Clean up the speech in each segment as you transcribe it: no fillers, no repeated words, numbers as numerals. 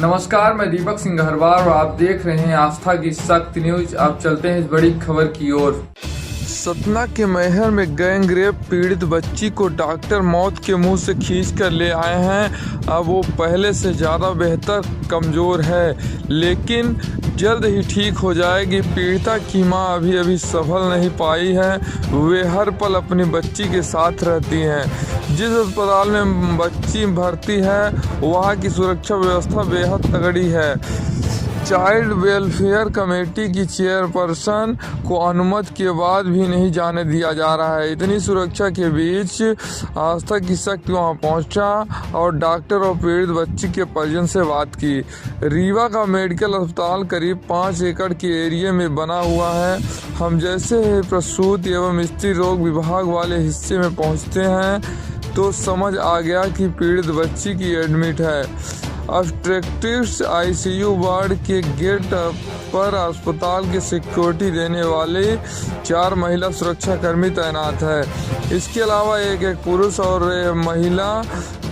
नमस्कार, मैं दीपक सिंघरवार और आप देख रहे हैं आस्था की सख्त न्यूज। आप चलते हैं इस बड़ी खबर की ओर। सतना के मैहर में गैंग रेप पीड़ित बच्ची को डॉक्टर मौत के मुंह से खींच कर ले आए हैं। अब वो पहले से ज़्यादा बेहतर कमज़ोर है, लेकिन जल्द ही ठीक हो जाएगी। पीड़िता की मां अभी संभल नहीं पाई है। वे हर पल अपनी बच्ची के साथ रहती हैं। जिस अस्पताल में बच्ची भर्ती है वहाँ की सुरक्षा व्यवस्था बेहद तगड़ी है। चाइल्ड वेलफेयर कमेटी की चेयरपर्सन को अनुमति के बाद भी नहीं जाने दिया जा रहा है। इतनी सुरक्षा के बीच आस्था की शक्ति वहां पहुंचा और डॉक्टर और पीड़ित बच्ची के परिजन से बात की। रीवा का मेडिकल अस्पताल करीब 5 एकड़ के एरिया में बना हुआ है। हम जैसे ही प्रसूति एवं स्त्री रोग विभाग वाले हिस्से में पहुंचते हैं तो समझ आ गया कि पीड़ित बच्ची की एडमिट है। ऑब्स्टेट्रिक्स आईसीयू वार्ड के गेट पर अस्पताल की सिक्योरिटी देने वाले 4 महिला सुरक्षा कर्मी तैनात है। इसके अलावा एक पुरुष और महिला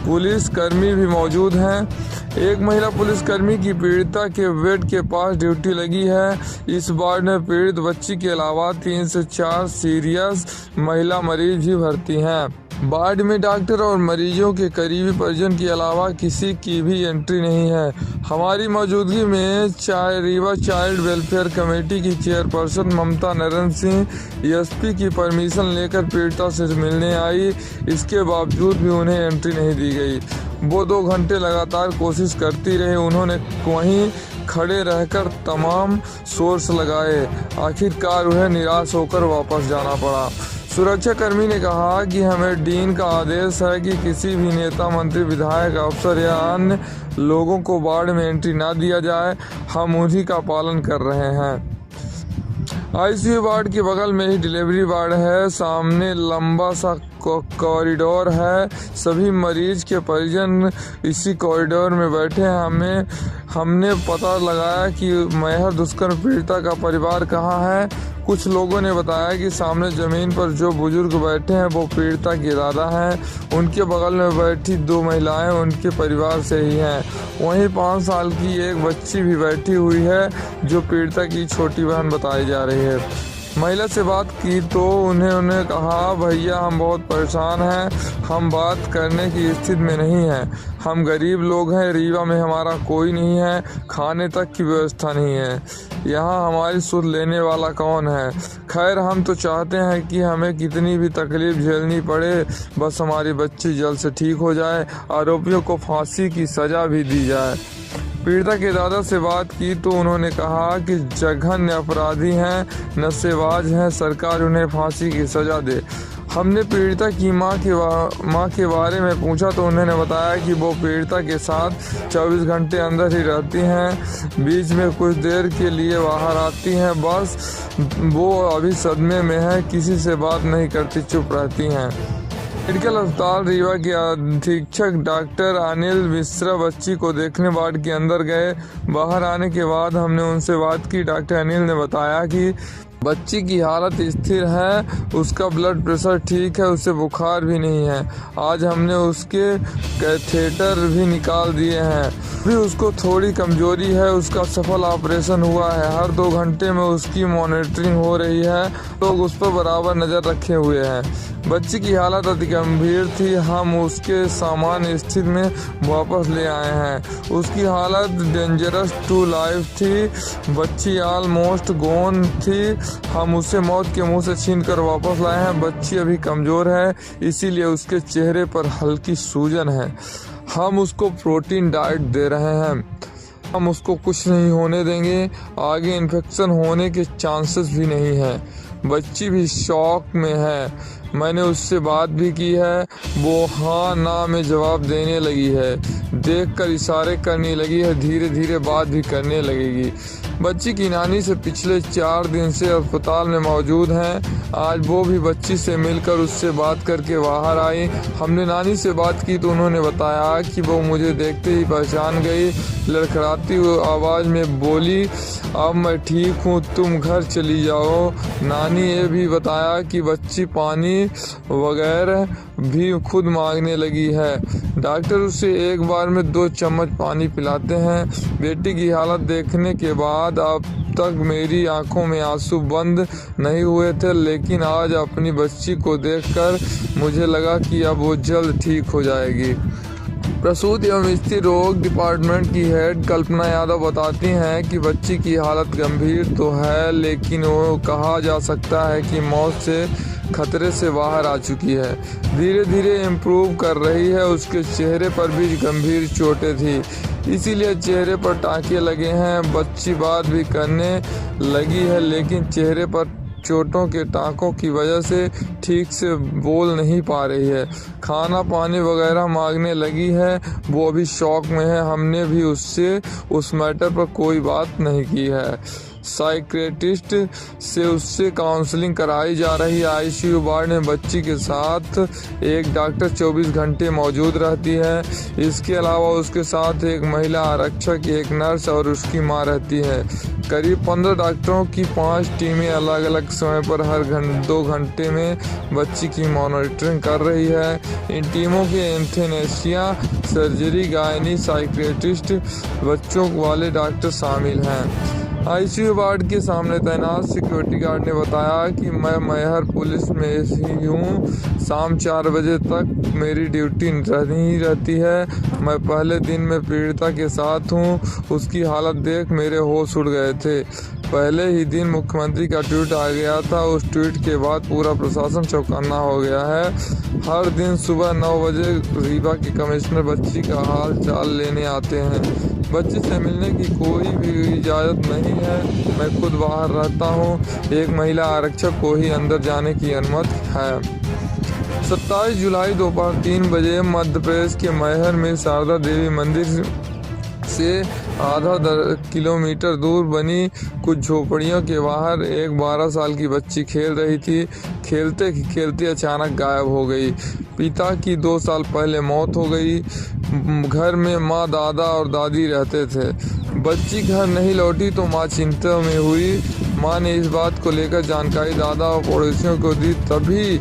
पुलिस कर्मी भी मौजूद हैं। एक महिला पुलिसकर्मी की पीड़िता के बेड के पास ड्यूटी लगी है। इस वार्ड में पीड़ित बच्ची के अलावा 3 से 4 सीरियस महिला मरीज भी भर्ती हैं। वार्ड में डॉक्टर और मरीजों के करीबी परिजन के अलावा किसी की भी एंट्री नहीं है। हमारी मौजूदगी में रीवा चाइल्ड वेलफेयर कमेटी की चेयरपर्सन ममता नरेंद्र सिंह एसपी की परमिशन लेकर पीड़िता से मिलने आई। इसके बावजूद भी उन्हें एंट्री नहीं दी गई। वो 2 घंटे लगातार कोशिश करती रही। उन्होंने वहीं खड़े रहकर तमाम सोर्स लगाए। आखिरकार उन्हें निराश होकर वापस जाना पड़ा। सुरक्षा कर्मी ने कहा कि हमें डीन का आदेश है कि किसी भी नेता, मंत्री, विधायक, अफसर या अन्य लोगों को वार्ड में एंट्री ना दिया जाए। हम उन्हीं का पालन कर रहे हैं। आईसीयू वार्ड के बगल में ही डिलीवरी वार्ड है। सामने लंबा सा कॉरिडोर है। सभी मरीज के परिजन इसी कॉरिडोर में बैठे हैं। हमने पता लगाया कि मैहर दुष्कर्म पीड़िता का परिवार कहाँ है। कुछ लोगों ने बताया कि सामने जमीन पर जो बुजुर्ग बैठे हैं वो पीड़िता के दादा हैं। उनके बगल में बैठी 2 महिलाएं उनके परिवार से ही हैं। वहीं 5 साल की एक बच्ची भी बैठी हुई है जो पीड़िता की छोटी बहन बताई जा रही है। महिला से बात की तो उन्हें कहा, भैया हम बहुत परेशान हैं, हम बात करने की स्थिति में नहीं हैं। हम गरीब लोग हैं। रीवा में हमारा कोई नहीं है, खाने तक की व्यवस्था नहीं है। यहाँ हमारी सुध लेने वाला कौन है। खैर, हम तो चाहते हैं कि हमें कितनी भी तकलीफ झेलनी पड़े, बस हमारी बच्ची जल्द से ठीक हो जाए। आरोपियों को फांसी की सजा भी दी जाए। पीड़िता के दादा से बात की तो उन्होंने कहा कि जघन्य अपराधी हैं, नशेबाज हैं, सरकार उन्हें फांसी की सजा दे। हमने पीड़िता की मां के बारे में पूछा तो उन्होंने बताया कि वो पीड़िता के साथ 24 घंटे अंदर ही रहती हैं। बीच में कुछ देर के लिए बाहर आती हैं। बस वो अभी सदमे में है, किसी से बात नहीं करती, चुप रहती हैं। मेडिकल अस्पताल रीवा के अधीक्षक डॉक्टर अनिल मिश्रा बच्ची को देखने वार्ड के अंदर गए। बाहर आने के बाद हमने उनसे बात की। डॉक्टर अनिल ने बताया कि बच्ची की हालत स्थिर है, उसका ब्लड प्रेशर ठीक है, उसे बुखार भी नहीं है। आज हमने उसके कैथेटर भी निकाल दिए हैं। भी उसको थोड़ी कमजोरी है। उसका सफल ऑपरेशन हुआ है। हर 2 घंटे में उसकी मॉनिटरिंग हो रही है। लोग उस पर बराबर नज़र रखे हुए हैं। बच्ची की हालत अति गंभीर थी। हम उसके सामान्य स्थिति में वापस ले आए हैं। उसकी हालत डेंजरस टू लाइफ थी। बच्ची ऑलमोस्ट गोन थी। हम उसे मौत के मुंह से छीन कर वापस लाए हैं। बच्ची अभी कमज़ोर है, इसीलिए उसके चेहरे पर हल्की सूजन है। हम उसको प्रोटीन डाइट दे रहे हैं। हम उसको कुछ नहीं होने देंगे। आगे इन्फेक्शन होने के चांसेस भी नहीं है। बच्ची भी शॉक में है। मैंने उससे बात भी की है। वो हाँ ना में जवाब देने लगी है। देखकर इशारे करने लगी है। धीरे धीरे बात भी करने लगेगी। बच्ची की नानी से पिछले 4 दिन से अस्पताल में मौजूद हैं। आज वो भी बच्ची से मिलकर उससे बात करके बाहर आई। हमने नानी से बात की तो उन्होंने बताया कि वो मुझे देखते ही पहचान गई। लड़खड़ाती हुई आवाज़ में बोली, अब मैं ठीक हूँ, तुम घर चली जाओ। नानी ये भी बताया कि बच्ची पानी वगैरह भी खुद मांगने लगी है। डॉक्टर उसे एक बार में 2 चम्मच पानी पिलाते हैं। बेटी की हालत देखने के बाद अब तक मेरी आंखों में आंसू बंद नहीं हुए थे, लेकिन आज अपनी बच्ची को देखकर मुझे लगा कि अब वो जल्द ठीक हो जाएगी। प्रसूति एवं स्त्री रोग डिपार्टमेंट की हेड कल्पना यादव बताती हैं कि बच्ची की हालत गंभीर तो है, लेकिन वो कहा जा सकता है कि मौत से खतरे से बाहर आ चुकी है। धीरे धीरे इम्प्रूव कर रही है। उसके चेहरे पर भी गंभीर चोटें थी, इसीलिए चेहरे पर टाँके लगे हैं। बच्ची बात भी करने लगी है, लेकिन चेहरे पर चोटों के टाँकों की वजह से ठीक से बोल नहीं पा रही है। खाना पानी वगैरह मांगने लगी है। वो अभी शॉक में है। हमने भी उससे उस मैटर पर कोई बात नहीं की है। साइकियाट्रिस्ट से उससे काउंसलिंग कराई जा रही है। आईसीयू वार्ड में बच्ची के साथ एक डॉक्टर 24 घंटे मौजूद रहती है। इसके अलावा उसके साथ एक महिला आरक्षक, एक नर्स और उसकी मां रहती है। करीब 15 डॉक्टरों की 5 टीमें अलग अलग समय पर हर 2 घंटे में बच्ची की मॉनिटरिंग कर रही है। इन टीमों के एनेस्थीसिया, सर्जरी, गायनी, साइकियाट्रिस्ट, बच्चों वाले डॉक्टर शामिल हैं। आईसीयू वार्ड के सामने तैनात सिक्योरिटी गार्ड ने बताया कि मैं मैहर पुलिस में ही हूँ। शाम 4 बजे तक मेरी ड्यूटी नहीं रहती है। मैं पहले दिन में पीड़िता के साथ हूँ। उसकी हालत देख मेरे होश उड़ गए थे। पहले ही दिन मुख्यमंत्री का ट्वीट आ गया था। उस ट्वीट के बाद पूरा प्रशासन चौकन्ना हो गया है। हर दिन सुबह 9 बजे रीवा के कमिश्नर बच्ची का हाल चाल लेने आते हैं। बच्ची से मिलने की कोई भी इजाज़त नहीं है। मैं खुद बाहर रहता हूँ। एक महिला आरक्षक को ही अंदर जाने की अनुमति है। 27 जुलाई दोपहर 3 बजे मध्य प्रदेश के मैहर में शारदा देवी मंदिर से आधा किलोमीटर दूर बनी कुछ झोपड़ियों के बाहर एक 12 साल की बच्ची खेल रही थी। खेलते खेलते अचानक गायब हो गई। पिता की 2 साल पहले मौत हो गई। घर में माँ, दादा और दादी रहते थे। बच्ची घर नहीं लौटी तो माँ चिंता में हुई। माँ ने इस बात को लेकर जानकारी दादा और पड़ोसियों को दी।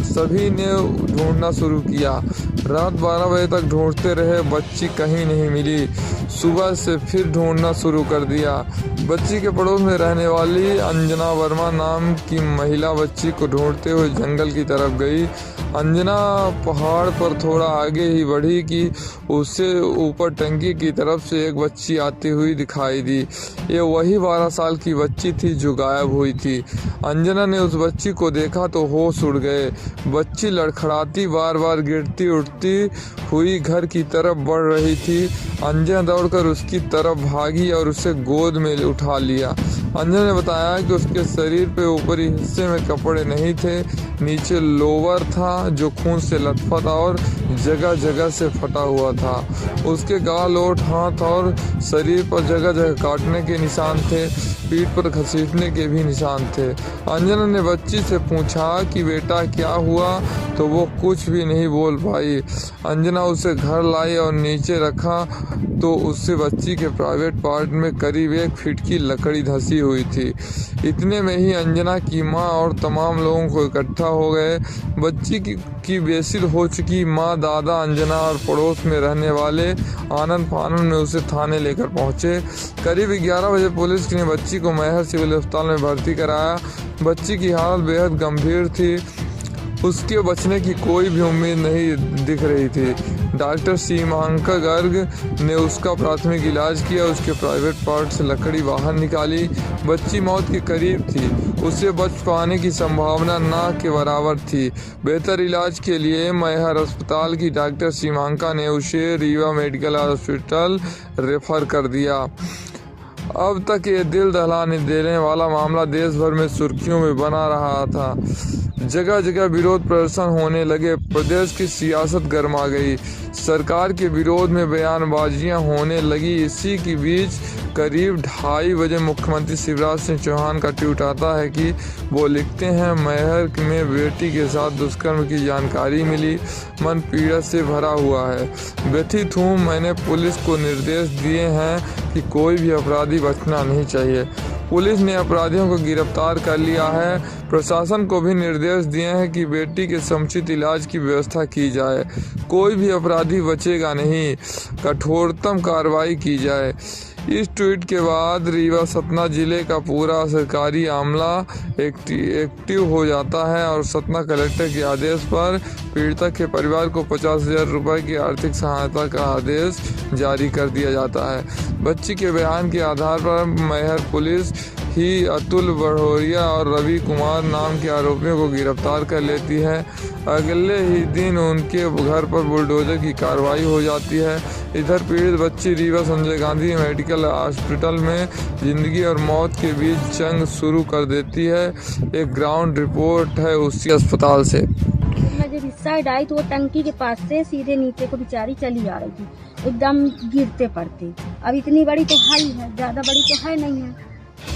सभी ने ढूंढना शुरू किया। रात 12 बजे तक ढूंढते रहे, बच्ची कहीं नहीं मिली। सुबह से फिर ढूंढना शुरू कर दिया। बच्ची के पड़ोस में रहने वाली अंजना वर्मा नाम की महिला बच्ची को ढूंढते हुए जंगल की तरफ गई। अंजना पहाड़ पर थोड़ा आगे ही बढ़ी कि उससे ऊपर टंकी की तरफ से एक बच्ची आती हुई दिखाई दी। ये वही 12 साल की बच्ची थी जो गायब हुई थी। अंजना ने उस बच्ची को देखा तो होश उड़ गए। बच्ची लड़खड़ाती, बार बार गिरती उठती हुई घर की तरफ बढ़ रही थी। अंजना दौड़कर उसकी तरफ भागी और उसे गोद में उठा लिया। अंजना ने बताया कि उसके शरीर पे ऊपरी हिस्से में कपड़े नहीं थे, नीचे लोवर था जो खून से लथपथ और जगह जगह से फटा हुआ था। उसके गाल, ओठ, हाथ और शरीर पर जगह जगह काटने के निशान थे। पीठ पर घसीटने के भी निशान थे। अंजना ने बच्ची से पूछा कि बेटा क्या हुआ, तो वो कुछ भी नहीं बोल पाई। अंजना उसे घर लाई और नीचे रखा तो उससे बच्ची के प्राइवेट पार्ट में करीब 1 फीट की लकड़ी धंसी हुई थी। इतने में ही अंजना की माँ और तमाम लोगों को इकट्ठा हो गए। बच्ची की बेसिल हो चुकी माँ, दादा, अंजना और पड़ोस में रहने वाले आनंद फानन में उसे थाने लेकर पहुंचे। करीब 11 बजे पुलिस ने बच्ची को मैहर सिविल अस्पताल में भर्ती कराया। बच्ची की हालत बेहद गंभीर थी। उसके बचने की कोई भी उम्मीद नहीं दिख रही थी। डॉक्टर सीमांका गर्ग ने उसका प्राथमिक इलाज किया। उसके प्राइवेट पार्ट से लकड़ी बाहर निकाली। बच्ची मौत के करीब थी। उसे बच पाने की संभावना ना के बराबर थी। बेहतर इलाज के लिए मैहर अस्पताल की डॉक्टर सीमांका ने उसे रीवा मेडिकल हॉस्पिटल रेफर कर दिया। अब तक ये दिल दहला देने वाला मामला देश भर में सुर्खियों में बना रहा था। जगह जगह विरोध प्रदर्शन होने लगे। प्रदेश की सियासत गर्मा गई। सरकार के विरोध में बयानबाजियां होने लगी। इसी के बीच करीब 2:30 बजे मुख्यमंत्री शिवराज सिंह चौहान का ट्वीट आता है कि वो लिखते हैं, मैहर में बेटी के साथ दुष्कर्म की जानकारी मिली। मन पीड़ा से भरा हुआ है। व्यथित हूँ। मैंने पुलिस को निर्देश दिए हैं कि कोई भी अपराधी बचना नहीं चाहिए। पुलिस ने अपराधियों को गिरफ्तार कर लिया है। प्रशासन को भी निर्देश दिए हैं कि बेटी के समुचित इलाज की व्यवस्था की जाए। कोई भी अपराधी बचेगा नहीं, कठोरतम कार्रवाई की जाए। इस ट्वीट के बाद रीवा सतना जिले का पूरा सरकारी अमला एक्टिव हो जाता है और सतना कलेक्टर के आदेश पर पीड़िता के परिवार को 50,000 रुपये की आर्थिक सहायता का आदेश जारी कर दिया जाता है। बच्ची के बयान के आधार पर मैहर पुलिस ही अतुल बढ़ोरिया और रवि कुमार नाम के आरोपियों को गिरफ्तार कर लेती है। अगले ही दिन उनके घर पर बुलडोजर की कार्रवाई हो जाती है। इधर पीड़ित बच्ची रीवा संजय गांधी मेडिकल हॉस्पिटल में जिंदगी और मौत के बीच जंग शुरू कर देती है। एक ग्राउंड रिपोर्ट है उसी अस्पताल से। मैं जब इस साइड आई तो वो टंकी के पास से सीधे नीचे को बेचारी चली आ रही थी, एकदम गिरते पड़ते। अब इतनी बड़ी तो है ही है, ज़्यादा बड़ी तो है नहीं है,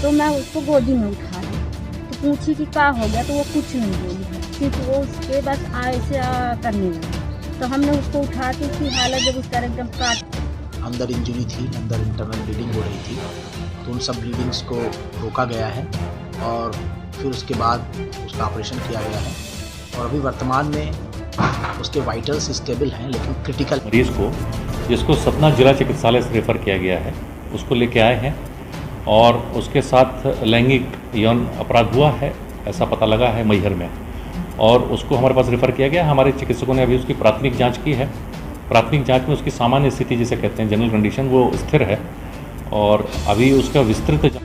तो मैं उसको गोदी में उठा ली। तो पूछी कि क्या हो गया, तो वो कुछ नहीं बोली, सिर्फ वो उसके बस ऐसे करने लगी। तो हमने उसको उठा के उसकी हालत जब उसका एकदम काट, अंदर इंजरी थी, अंदर इंटरनल ब्लीडिंग हो रही थी, तो उन सब ब्लीडिंग्स को रोका गया है और फिर उसके बाद उसका ऑपरेशन किया गया है और अभी वर्तमान में उसके वाइटल्स स्टेबल हैं, लेकिन क्रिटिकल मरीज को जिसको सतना जिला चिकित्सालय से रेफ़र किया गया है उसको लेके आए हैं और उसके साथ लैंगिक यौन अपराध हुआ है ऐसा पता लगा है मैहर में, और उसको हमारे पास रेफ़र किया गया। हमारे चिकित्सकों ने अभी उसकी प्राथमिक जांच की है। प्राथमिक जांच में उसकी सामान्य स्थिति जिसे कहते हैं जनरल कंडीशन वो स्थिर है और अभी उसका विस्तृत